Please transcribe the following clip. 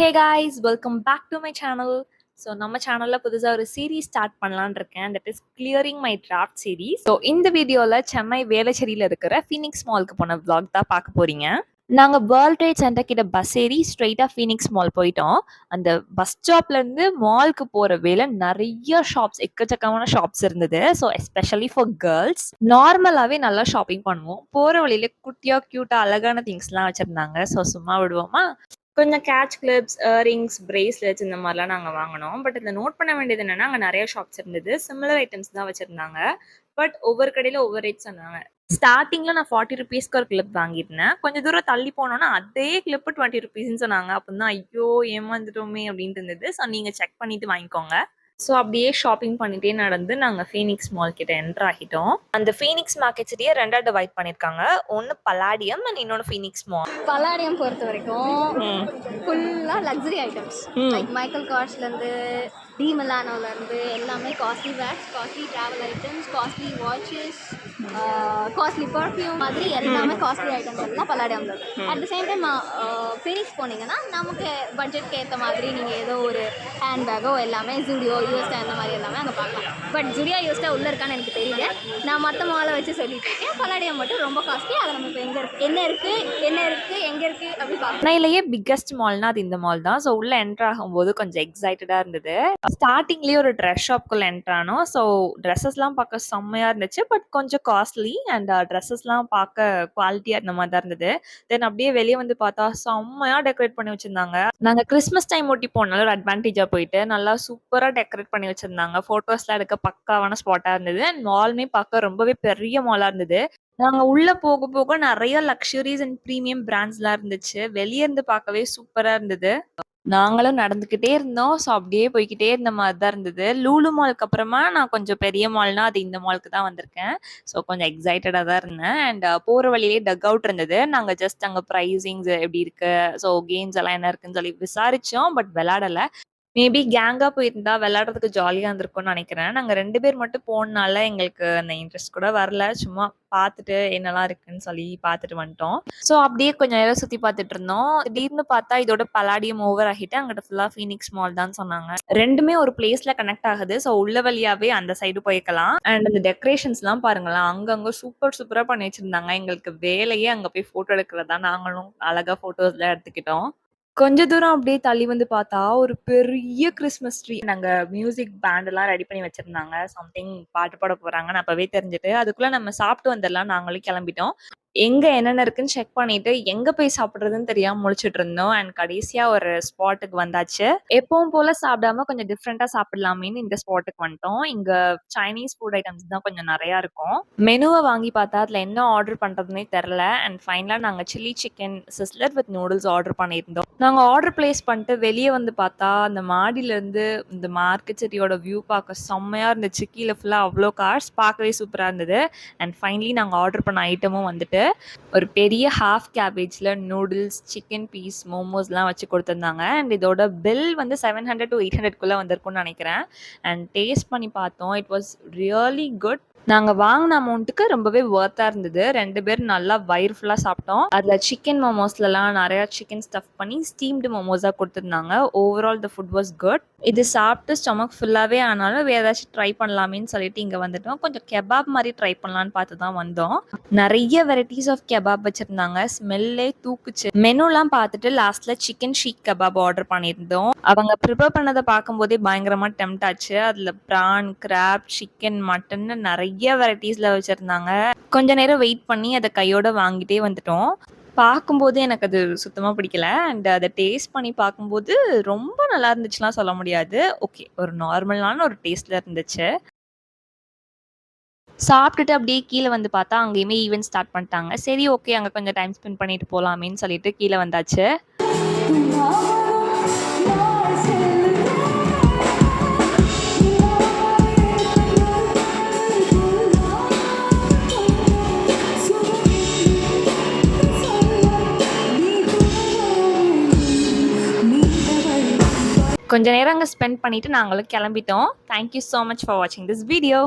Hey guys, welcome back to my channel. So நம்ம சேனலில் புதுசாக ஒரு சீரீஸ் ஸ்டார்ட் பண்ணலான்னு இருக்கேன். That is clearing my draft series. So இந்த வீடியோவில் சென்னை வேளச்சேரியில் இருக்கிற ஃபீனிக்ஸ் மாலுக்கு போன vlog தான் பார்க்க போறீங்க. நாங்கள் வேர்ல்ட் ட்ரேட் சென்டர் கிட்ட பஸ் ஏறி ஸ்ட்ரெயிட்டாக ஃபீனிக்ஸ் மால் போயிட்டோம். அந்த பஸ் ஸ்டாப்லேருந்து மாலுக்கு போகிற வேலை நிறைய ஷாப்ஸ், எக்கச்சக்கமான ஷாப்ஸ் இருந்தது. So especially for girls. நார்மலாகவே நல்லா ஷாப்பிங் பண்ணுவோம். போகிற வழியில குட்டியாக க்யூட்டாக அழகான திங்ஸ்லாம் வச்சுருந்தாங்க. ஸோ சும்மா விடுவோமா, கொஞ்சம் கேட்ச் கிளிப்ஸ், இயரிங்ஸ், பிரேஸ்லெட்ஸ் இந்த மாதிரிலாம் நாங்கள் வாங்கினோம். பட் இதில் நோட் பண்ண வேண்டியது என்னன்னா, அங்கே நிறைய ஷாப்ஸ் இருந்தது. சிமிலர் ஐட்டம்ஸ் தான் வச்சுருந்தாங்க. பட் ஒவ்வொரு கடையில் ஒவ்வொரு ரேட் சொன்னாங்க. ஸ்டார்டிங்கில் நான் 40 ருபீஸ்க்கு ஒரு கிளிப் வாங்கியிருந்தேன். கொஞ்சம் தூரம் தள்ளி போனோன்னா அதே கிளிப்பு 20 ருபீஸ்ன்னு சொன்னாங்க. அப்போ தான் ஐயோ ஏமாந்துட்டோமே அப்படின்ட்டு இருந்தது. ஸோ நீங்கள் செக் பண்ணிவிட்டு வாங்கிக்கோங்க. ஸோ அப்படியே ஷாப்பிங் பண்ணிட்டே நடந்து நாங்கள் ஃபீனிக்ஸ் மால் கிட்ட என்டர் ஆகிட்டோம். அந்த ஃபீனிக்ஸ் மார்க்கெட் சிட்டியை ரெண்டாக டிவைட் பண்ணியிருக்காங்க. ஒன்று பலாடியம் அண்ட் இன்னொன்று ஃபீனிக்ஸ் மால். பலாடியம் பொறுத்த வரைக்கும் ஃபுல்லாக லக்ஸரி ஐட்டம்ஸ் லைக் மைக்கேல் கார்ஸ்லேருந்து டி மிலானோலேருந்து எல்லாமே costly bags, costly travel items, costly watches, costly perfume மாதிரி எல்லாமே காஸ்ட்லி ஐட்டம்ஸ் எல்லாம் பலாடியமில் இருக்குது. At the same time Phoenix போனீங்கன்னா நமக்கு பட்ஜெட்க்கு ஏற்ற மாதிரி நீங்கள் ஏதோ ஒரு ஹேண்ட் பேக்கோ எல்லாமே ஜூடியோ, யூஎஸ்டா அந்த மாதிரி எல்லாமே அங்கே பார்க்கலாம். பட் ஜூடியோ யூஎஸ்டா உள்ளே இருக்கான்னு எனக்கு தெரியல. நான் மற்ற மாலை வச்சு சொல்லிட்டு இருக்கேன். பலாடியம் மட்டும் ரொம்ப காஸ்ட்லி. அதை நம்ம இப்போ எங்கே இருக்குது, எங்கே இருக்குது அப்படி பார்க்கலாம். சென்னையிலேயே பிக்கஸ்ட் மால்னா அது இந்த மால் தான். ஸோ உள்ளே என்டர் ஆகும்போது கொஞ்சம் எக்ஸைட்டடாக இருந்தது. ஸ்டார்டிங்லேயே ஒரு ட்ரெஸ் ஷாப்குள்ளே என்டர் ஆனோம். ஸோ ட்ரெஸ்ஸஸ்லாம் பார்க்க செம்மையாக இருந்துச்சு. பட் கொஞ்சம் காஸ்ட்லி அண்ட் ட்ரெஸ்ஸஸ்லாம் பார்க்க குவாலிட்டியாக இந்த மாதிரி தான் இருந்தது. தென் அப்படியே வெளியே வந்து பார்த்தா செம்மையாக டெக்கரேட் பண்ணி வச்சுருந்தாங்க. நாங்கள் கிறிஸ்மஸ் டைம் ஒட்டி போனாலும் ஒரு அட்வான்டேஜாக போயிட்டு நல்லா சூப்பராக டெக்கரேட் பண்ணி வச்சுருந்தாங்க. ஃபோட்டோஸ்லாம் எடுக்க பக்காவான ஸ்பாட்டாக இருந்தது. அண்ட் மாலுமே பார்க்க ரொம்பவே பெரிய மாலாக இருந்தது. நாங்க உள்ள போக போக நிறைய லக்ஸுரீஸ் அண்ட் பிரீமியம் பிராண்ட்ஸ்லாம் இருந்துச்சு. வெளிய இருந்து பார்க்கவே சூப்பரா இருந்தது. நாங்களும் நடந்துக்கிட்டே இருந்தோம். ஸோ அப்படியே போய்க்கிட்டே இருந்த மாதிரி தான் இருந்தது. லூலு மாலுக்கு அப்புறமா நான் கொஞ்சம் பெரிய மால்னா அது இந்த மாலுக்கு தான் வந்திருக்கேன். ஸோ கொஞ்சம் எக்ஸைட்டடாக தான் இருந்தேன். அண்ட் போகிற வழியிலே டக் அவுட் இருந்தது. நாங்கள் ஜஸ்ட் அங்கே ப்ரைஸிங்ஸ் எப்படி இருக்கு, ஸோ கேம்ஸ் எல்லாம் என்ன இருக்குன்னு சொல்லி விசாரிச்சோம். பட் விளையாடலை. மேபி கேங்கா போயிருந்தா விளையாடுறதுக்கு ஜாலியா இருந்திருக்கும்னு நினைக்கிறேன். நாங்க 2 பேர் மட்டும் போனனால எங்களுக்கு அந்த இன்ட்ரெஸ்ட் கூட வரல. சும்மா பார்த்துட்டு என்னலாம் இருக்குன்னு சொல்லி பார்த்துட்டு வந்துட்டோம். ஸோ அப்படியே கொஞ்சம் நேரம் சுத்தி பார்த்துட்டு இருந்தோம். திடீர்னு பார்த்தா இதோட பலாடியம் ஓவர் ஆகிட்டு அங்கிட்ட ஃபுல்லா ஃபீனிக்ஸ் மால் தான் சொன்னாங்க. ரெண்டுமே ஒரு பிளேஸ்ல கனெக்ட் ஆகுது. ஸோ உள்ள வழியாவே அந்த சைடு போய்க்கலாம். அண்ட் அந்த டெக்கரேஷன்ஸ்லாம் பாருங்களேன், அங்கங்க சூப்பரா பண்ணி வச்சிருந்தாங்க. எங்களுக்கு வேலையே அங்க போய் போட்டோ எடுக்கிறதா. நாங்களும் அழகா போட்டோஸ்லாம் எடுத்துக்கிட்டோம். கொஞ்ச தூரம் அப்படியே தள்ளி வந்து பார்த்தா, ஒரு பெரிய கிறிஸ்மஸ் ட்ரீ. நாங்க மியூசிக் பேண்ட்லாம் ரெடி பண்ணி வச்சிருந்தாங்க. சம்திங் பாட்டு பாட போறாங்கன்னு அப்பவே தெரிஞ்சுட்டு, அதுக்குள்ள நம்ம சாப்பிட்டு வந்துரலாம் நாங்களும் கிளம்பிட்டோம். எங்க என்னென்ன இருக்குன்னு செக் பண்ணிட்டு, எங்க போய் சாப்பிடுறதுன்னு தெரியாம முழிச்சுட்டு இருந்தோம். அண்ட் கடைசியா ஒரு ஸ்பாட்டுக்கு வந்தாச்சு. எப்பவும் போல சாப்பிடாம கொஞ்சம் டிஃப்ரெண்டா சாப்பிடலாமேன்னு இந்த ஸ்பாட்டுக்கு வந்துட்டோம். இங்க சைனீஸ் ஃபுட் ஐட்டம்ஸ் தான் கொஞ்சம் நிறையா இருக்கும். மெனுவை வாங்கி பார்த்தா அதுல என்ன ஆர்டர் பண்றதுன்னே தெரில. அண்ட் ஃபைனலா நாங்க chilli chicken sizzler with noodles order பண்ணியிருந்தோம். நாங்க ஆர்டர் பிளேஸ் பண்ணிட்டு வெளியே வந்து பார்த்தா, அந்த மாடியில இருந்து இந்த மார்க்கெட் சிட்டியோட வியூ பார்க்க செம்மையா இருந்துச்சு. கீழே ஃபுல்லா அவ்வளோ கார்ஸ், பார்க்கவே சூப்பரா இருந்தது. அண்ட் ஃபைனலி நாங்க ஆர்டர் பண்ண ஐட்டமும் வந்துட்டு ஒரு பெரிய ஹாஃப் கேபேஜ்ல நூடுல்ஸ், சிக்கன் பீஸ், மோமோஸ்லாம் வச்சு கொடுத்துருந்தாங்க. அண்ட் இதோட பில் வந்து 700 to 800 வந்திருக்கும்னு நினைக்கிறேன். அண்ட் டேஸ்ட் பண்ணி பார்த்தோம். It was really good. நாங்க வாங்கின அமௌண்ட்டுக்கு ரொம்பவே ஒர்த்தா இருந்தது. 2 பேரும் நல்லா வயிறு ஃபுல்லா சாப்பிட்டோம். அதுல சிக்கன் மோமோஸ்லாம் நிறைய சிக்கன் ஸ்டஃப் பண்ணி ஸ்டீம்டு மோமோஸா கொடுத்துருந்தாங்க. Overall the food was good. இது சாப்பிட்டு ஸ்டொமக் ஃபுல்லாவே ஆனாலும் வேற ஏதாச்சும் ட்ரை பண்ணலாமேன்னு சொல்லிட்டு இங்க வந்துட்டோம். கொஞ்சம் கெபாப் மாதிரி ட்ரை பண்ணலான்னு பார்த்து தான் வந்தோம். நிறைய வெரைட்டிஸ் ஆஃப் கெபாப் வச்சிருந்தாங்க. ஸ்மெல்லே தூக்குச்சு. மெனுலாம் பார்த்துட்டு லாஸ்ட்ல சிக்கன் ஷீக் கபாப் ஆர்டர் பண்ணியிருந்தோம். அவங்க ப்ரிப்பேர் பண்ணதை பார்க்கும்போதே பயங்கரமா டெம்ட் ஆச்சு. அதுல பிரான், கிராப், சிக்கன், மட்டன் நிறைய வெரைட்டிஸ்ல வச்சிருந்தாங்க. கொஞ்ச நேரம் வெயிட் பண்ணி அதை கையோட வாங்கிட்டே வந்துட்டோம். பார்க்கும்போது எனக்கு அது சுத்தமா பிடிக்கல. அண்ட் அதை டேஸ்ட் பண்ணி பார்க்கும்போது ரொம்ப நல்லா இருந்துச்சுலாம் சொல்ல முடியாது. ஓகே, ஒரு நார்மலான ஒரு டேஸ்ட்ல இருந்துச்சு. சாப்பிட்டுட்டு அப்படியே கீழே வந்து பார்த்தா அங்கேயுமே ஈவென்ட் ஸ்டார்ட் பண்ணிட்டாங்க. சரி, ஓகே, அங்கே கொஞ்சம் டைம் ஸ்பெண்ட் பண்ணிட்டு போகலாமேன்னு சொல்லிட்டு கீழே வந்தாச்சு. கொஞ்ச நேரம் அங்கே ஸ்பெண்ட் பண்ணிட்டு நாங்களும் கிளம்பிட்டோம். தேங்க்யூ ஸோ மச் ஃபார் வாட்சிங் திஸ் வீடியோ.